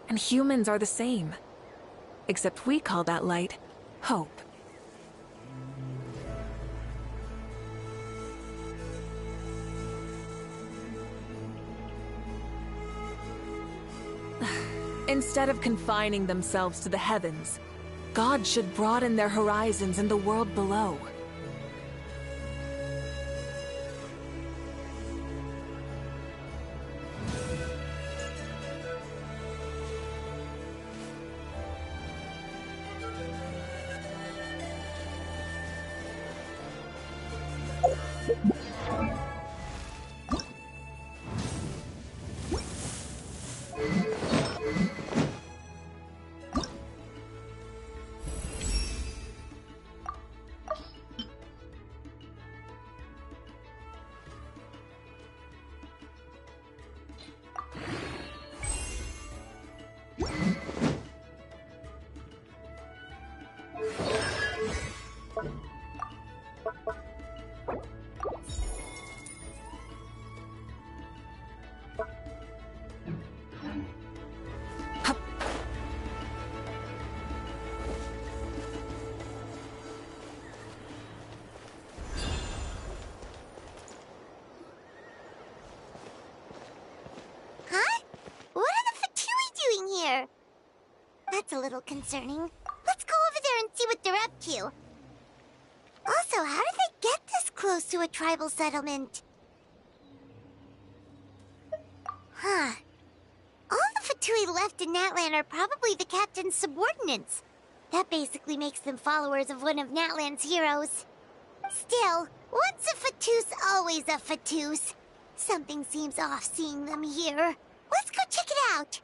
And humans are the same. Except we call that light hope. Instead of confining themselves to the heavens, God should broaden their horizons in the world below. That's a little concerning. Let's go over there and see what they're up to. Also, how did they get this close to a tribal settlement? Huh. All the Fatui left in Natlan are probably the captain's subordinates. That basically makes them followers of one of Natlan's heroes. Still, once a Fatus, always a Fatus. Something seems off seeing them here. Let's go check it out.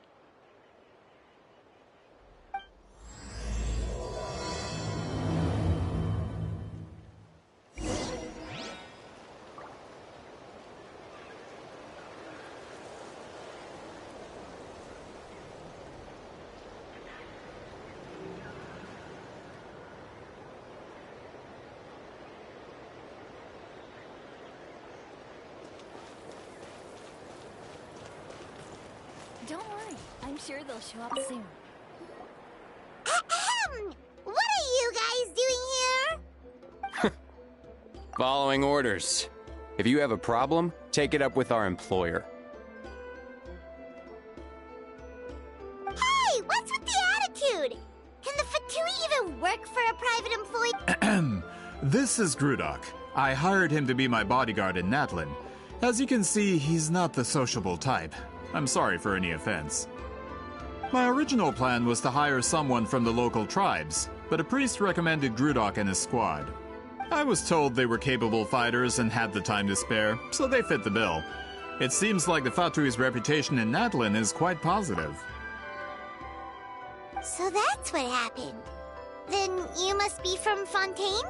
Don't worry, I'm sure they'll show up soon. Ahem! What are you guys doing here? Following orders. If you have a problem, take it up with our employer. Hey, what's with the attitude? Can the Fatui even work for a private employee? This is Grudok. I hired him to be my bodyguard in Natlan. As you can see, he's not the sociable type. I'm sorry for any offense. My original plan was to hire someone from the local tribes, but a priest recommended Grudok and his squad. I was told they were capable fighters and had the time to spare, so they fit the bill. It seems like the Fatui's reputation in Natlan is quite positive. So that's what happened. Then you must be from Fontaine?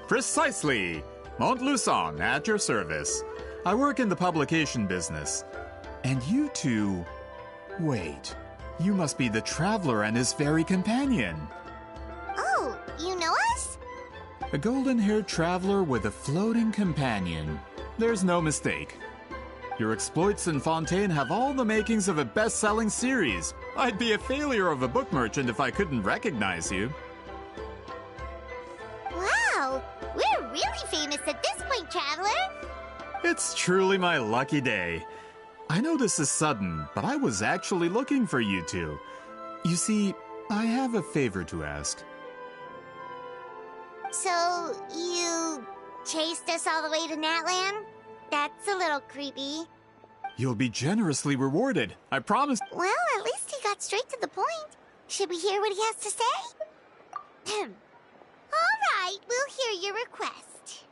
Precisely! Montluçon, at your service. I work in the publication business. And you two... Wait, you must be the Traveler and his fairy companion. Oh, you know us? A golden-haired traveler with a floating companion. There's no mistake. Your exploits in Fontaine have all the makings of a best-selling series. I'd be a failure of a book merchant if I couldn't recognize you. Wow, we're really famous at this point, Traveler. It's truly my lucky day. I know this is sudden, but I was actually looking for you two. You see, I have a favor to ask. So, you chased us all the way to Natlan? That's a little creepy. You'll be generously rewarded, I promise. Well, at least he got straight to the point. Should we hear what he has to say? All right, we'll hear your request.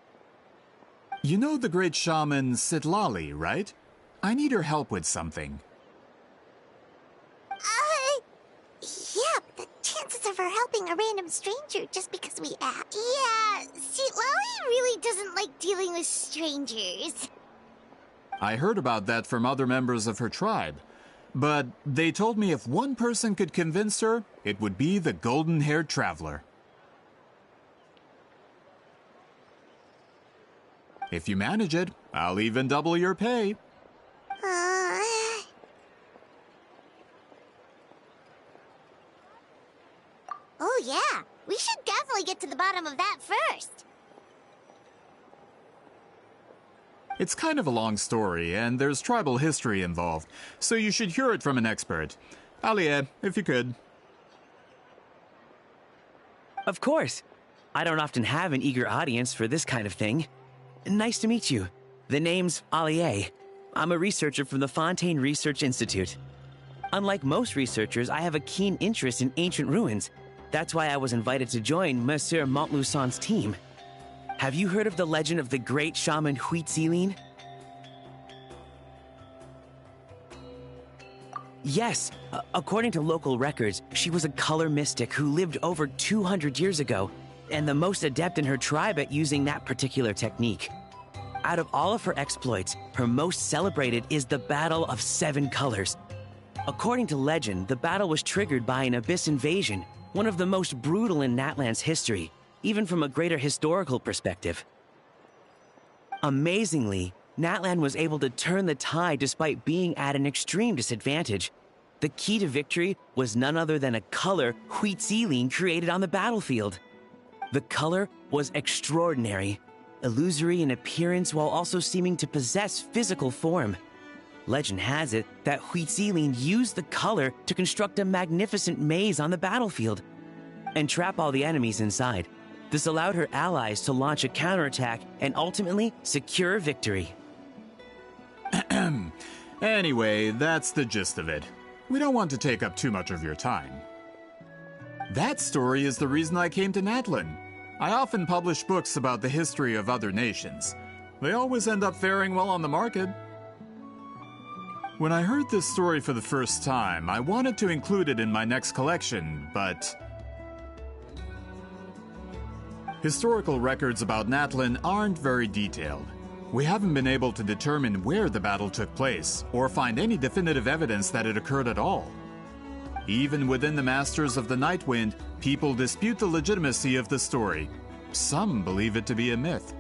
You know the great shaman Sitlali, right? I need her help with something. Yeah, but the chances of her helping a random stranger just because we asked. Yeah, see, Lolly really doesn't like dealing with strangers. I heard about that from other members of her tribe. But they told me if one person could convince her, it would be the golden-haired traveler. If you manage it, I'll even double your pay. yeah. We should definitely get to the bottom of that first. It's kind of a long story, and there's tribal history involved, so you should hear it from an expert. Alie, if you could. Of course. I don't often have an eager audience for this kind of thing. Nice to meet you. The name's Alie. I'm a researcher from the Fontaine Research Institute. Unlike most researchers, I have a keen interest in ancient ruins. That's why I was invited to join Monsieur Montluçon's team. Have you heard of the legend of the great shaman Huitzilin? Yes, according to local records, she was a color mystic who lived over 200 years ago, and the most adept in her tribe at using that particular technique. Out of all of her exploits, her most celebrated is the Battle of Seven Colors. According to legend, the battle was triggered by an abyss invasion, one of the most brutal in Natlan's history, even from a greater historical perspective. Amazingly, Natlan was able to turn the tide despite being at an extreme disadvantage. The key to victory was none other than a color Huitzilin created on the battlefield. The color was extraordinary, illusory in appearance while also seeming to possess physical form. Legend has it that Huitzilin used the color to construct a magnificent maze on the battlefield and trap all the enemies inside. This allowed her allies to launch a counterattack and ultimately secure victory. Anyway, that's the gist of it. We don't want to take up too much of your time. That story is the reason I came to Natlan. I often publish books about the history of other nations. They always end up faring well on the market. When I heard this story for the first time, I wanted to include it in my next collection, but historical records about Natlan aren't very detailed. We haven't been able to determine where the battle took place, or find any definitive evidence that it occurred at all. Even within the Masters of the Nightwind, people dispute the legitimacy of the story. Some believe it to be a myth.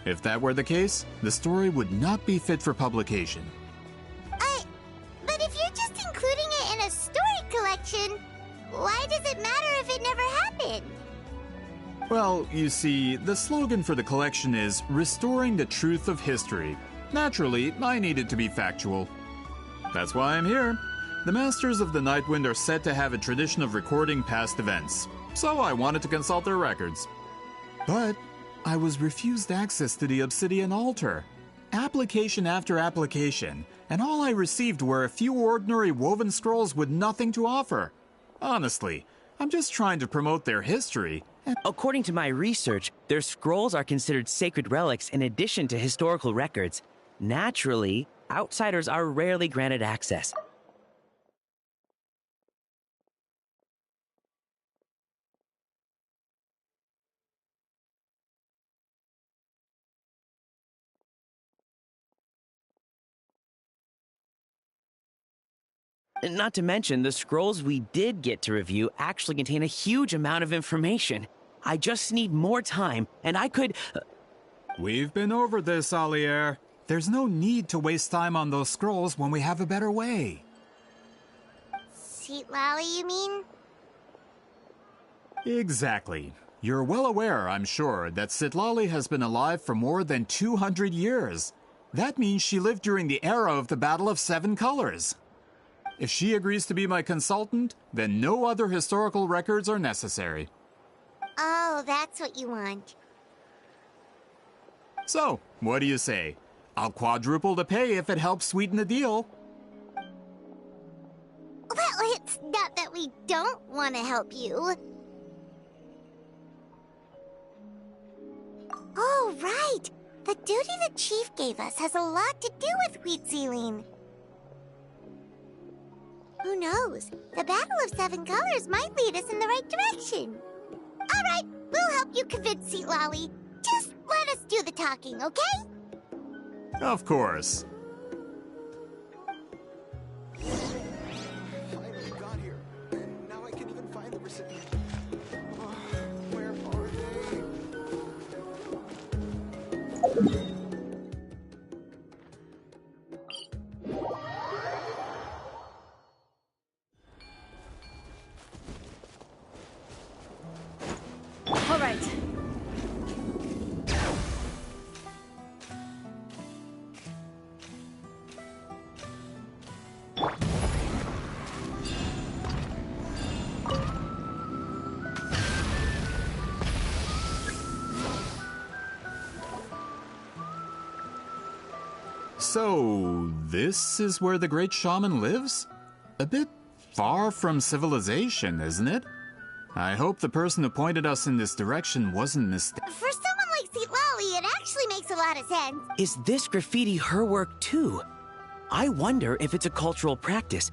If that were the case, the story would not be fit for publication. But if you're just including it in a story collection, why does it matter if it never happened? Well, you see, the slogan for the collection is Restoring the Truth of History. Naturally, I need it to be factual. That's why I'm here. The Masters of the Nightwind are said to have a tradition of recording past events, so I wanted to consult their records. But I was refused access to the Obsidian Altar. Application after application, and all I received were a few ordinary woven scrolls with nothing to offer. Honestly, I'm just trying to promote their history. According to my research, their scrolls are considered sacred relics in addition to historical records. Naturally, outsiders are rarely granted access. Not to mention, the scrolls we did get to review actually contain a huge amount of information. I just need more time, and I could... We've been over this, Alier. There's no need to waste time on those scrolls when we have a better way. Citlali, you mean? Exactly. You're well aware, I'm sure, that Citlali has been alive for more than 200 years. That means she lived during the era of the Battle of Seven Colors. If she agrees to be my consultant, then no other historical records are necessary. Oh, that's what you want. So, what do you say? I'll quadruple the pay if it helps sweeten the deal. Well, it's not that we don't want to help you. Oh, right. The duty the chief gave us has a lot to do with Huitzilin. Who knows? The Battle of Seven Colors might lead us in the right direction. All right, we'll help you convince Citlali. Just let us do the talking, okay? Of course. Finally got here. Now I can even find the recipient. Where are they? All right. So, this is where the great shaman lives? A bit far from civilization, isn't it? I hope the person who pointed us in this direction wasn't mistaken. For someone like Lolly, it actually makes a lot of sense. Is this graffiti her work too? I wonder if it's a cultural practice.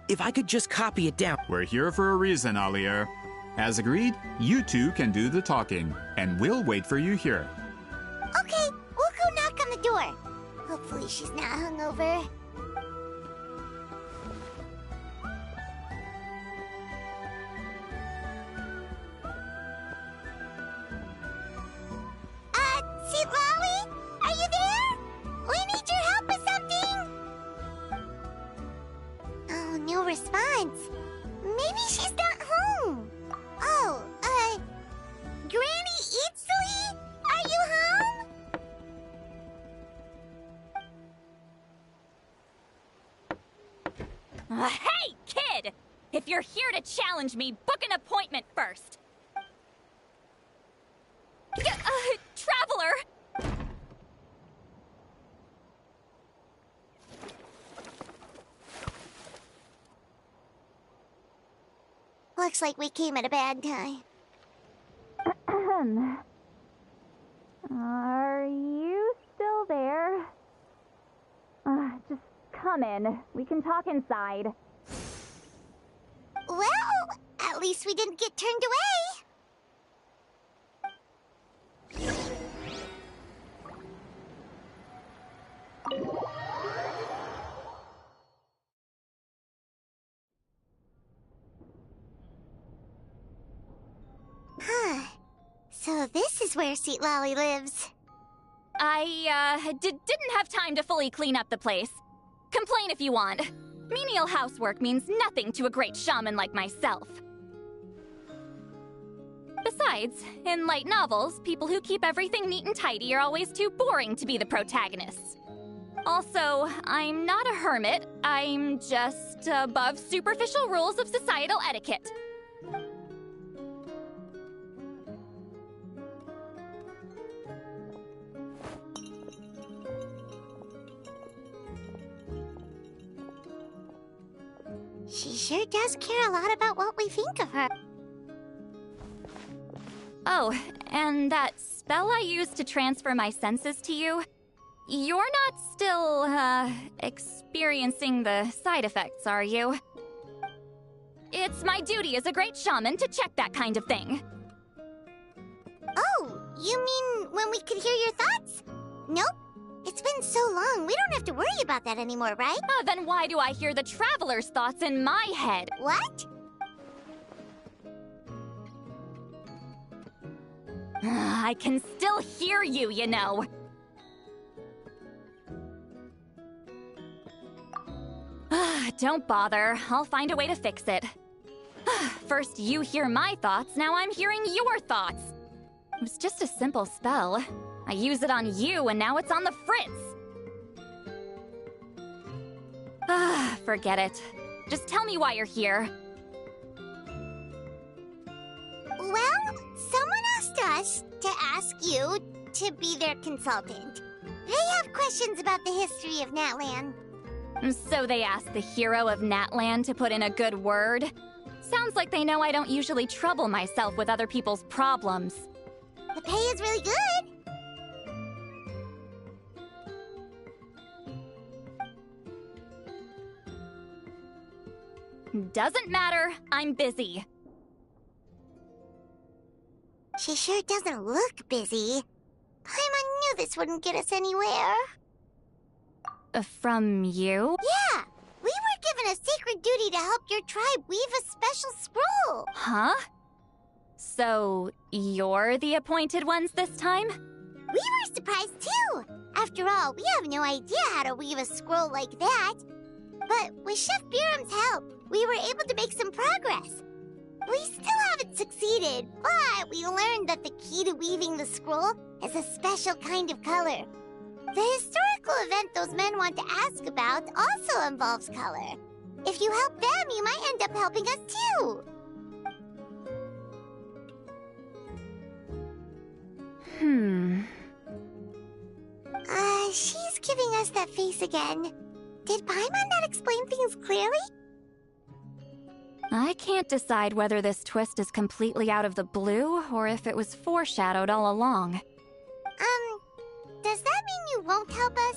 If I could just copy it down. We're here for a reason, Alier. As agreed, you two can do the talking, and we'll wait for you here. Okay, we'll go knock on the door. Hopefully she's not hungover. Lolly? Are you there? We need your help with something! Oh, no response. Maybe she's not home. Oh, Granny Eatsley? Are you home? Hey, kid! If you're here to challenge me, book an appointment first. Traveler! Looks like we came at a bad time. Are you still there? Just come in. We can talk inside. Well, at least we didn't get turned away. So this is where Lolly lives. I, didn't have time to fully clean up the place. Complain if you want. Menial housework means nothing to a great shaman like myself. Besides, in light novels, people who keep everything neat and tidy are always too boring to be the protagonists. Also, I'm not a hermit. I'm just above superficial rules of societal etiquette. She sure does care a lot about what we think of her. Oh, and that spell I used to transfer my senses to you? You're not still, experiencing the side effects, are you? It's my duty as a great shaman to check that kind of thing. Oh, you mean when we could hear your thoughts? Nope. It's been so long, we don't have to worry about that anymore, right? Then why do I hear the traveler's thoughts in my head? What? I can still hear you, you know. Don't bother. I'll find a way to fix it. First you hear my thoughts, now I'm hearing your thoughts. It was just a simple spell. I use it on you, and now it's on the fritz. Forget it. Just tell me why you're here. Well, someone asked us to ask you to be their consultant. They have questions about the history of Natlan. So they asked the hero of Natlan to put in a good word? Sounds like they know I don't usually trouble myself with other people's problems. The pay is really good. Doesn't matter. I'm busy. She sure doesn't look busy. Paimon knew this wouldn't get us anywhere. From you? Yeah, we were given given a sacred duty to help your tribe weave a special scroll. Huh? So, you're the appointed ones this time? We were surprised too. After all, we have no idea how to weave a scroll like that. But with Chef Biram's help, we were able to make some progress. We still haven't succeeded, but we learned that the key to weaving the scroll is a special kind of color. The historical event those men want to ask about also involves color. If you help them, you might end up helping us too. She's giving us that face again. Did Paimon not explain things clearly? I can't decide whether this twist is completely out of the blue or if it was foreshadowed all along. Does that mean you won't help us?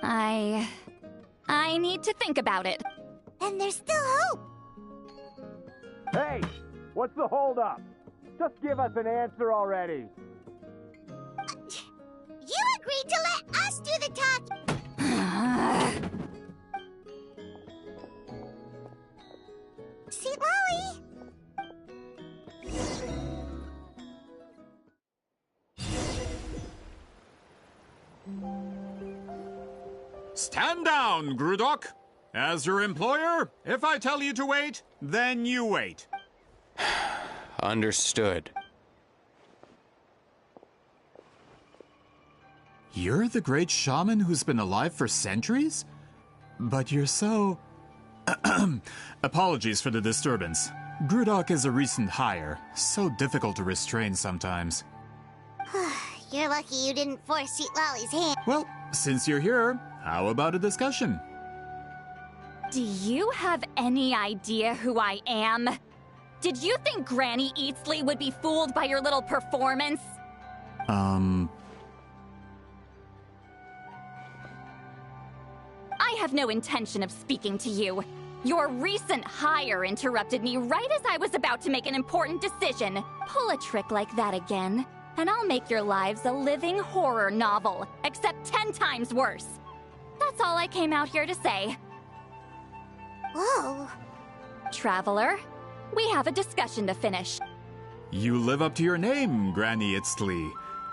I need to think about it. Then there's still hope. Hey! What's the holdup? Just give us an answer already. You agreed to let us do the talking. Sweet Lolly! Stand down, Grudok. As your employer, if I tell you to wait, then you wait. Understood. You're the great shaman who's been alive for centuries? But you're so... Apologies for the disturbance. Grudok is a recent hire, so difficult to restrain sometimes. You're lucky you didn't force Sweet Lolly's hand. Well, since you're here, how about a discussion? Do you have any idea who I am? Did you think Granny Eatsley would be fooled by your little performance? I have no intention of speaking to you. Your recent hire interrupted me right as I was about to make an important decision. Pull a trick like that again, and I'll make your lives a living horror novel, except 10 times worse. That's all I came out here to say. Whoa. Traveler, we have a discussion to finish. You live up to your name, Granny Itztli.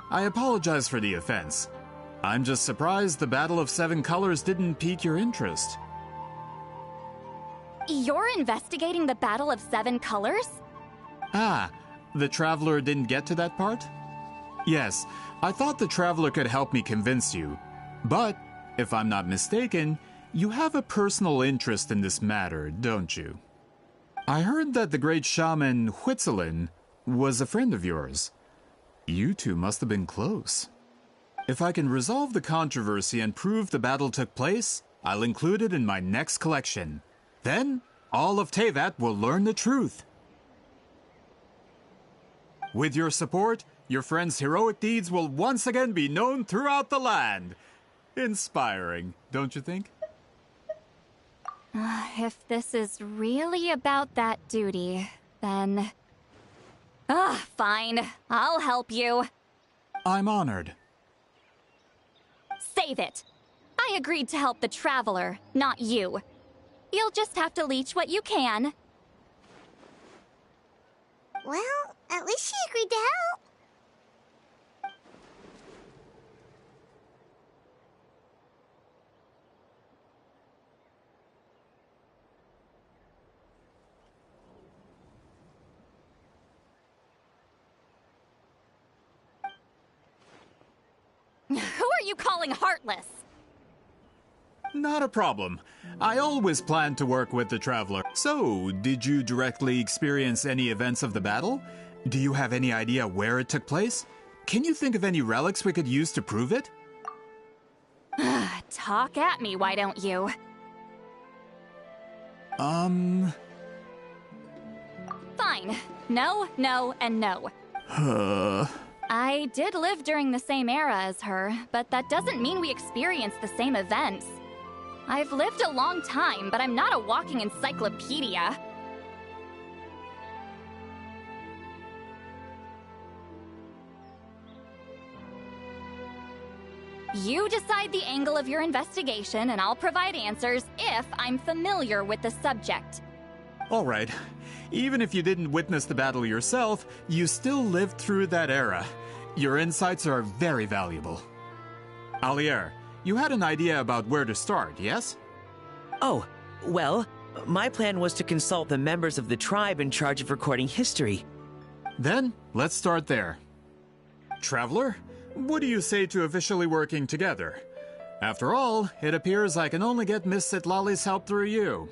I apologize for the offense. I'm just surprised the Battle of Seven Colors didn't pique your interest. You're investigating the Battle of Seven Colors? Ah, the Traveler didn't get to that part? Yes, I thought the Traveler could help me convince you. But, if I'm not mistaken, you have a personal interest in this matter, don't you? I heard that the great shaman Huitzilin was a friend of yours. You two must have been close. If I can resolve the controversy and prove the battle took place, I'll include it in my next collection. Then, all of Teyvat will learn the truth. With your support, your friend's heroic deeds will once again be known throughout the land. Inspiring, don't you think? If this is really about that duty, then... fine. I'll help you. I'm honored. Save it. I agreed to help the Traveler, not you. You'll just have to leech what you can. Well, at least she agreed to help. Who are you calling heartless? Not a problem. I always planned to work with the Traveler. So, did you directly experience any events of the battle? Do you have any idea where it took place? Can you think of any relics we could use to prove it? Talk at me, why don't you? Fine. No, no, and no. I did live during the same era as her, but that doesn't mean we experienced the same events. I've lived a long time, but I'm not a walking encyclopedia. You decide the angle of your investigation, and I'll provide answers if I'm familiar with the subject. All right. Even if you didn't witness the battle yourself, you still lived through that era. Your insights are very valuable. Alier, you had an idea about where to start, yes? Oh, well, my plan was to consult the members of the tribe in charge of recording history. Then, let's start there. Traveler, what do you say to officially working together? After all, it appears I can only get Miss Sitlali's help through you.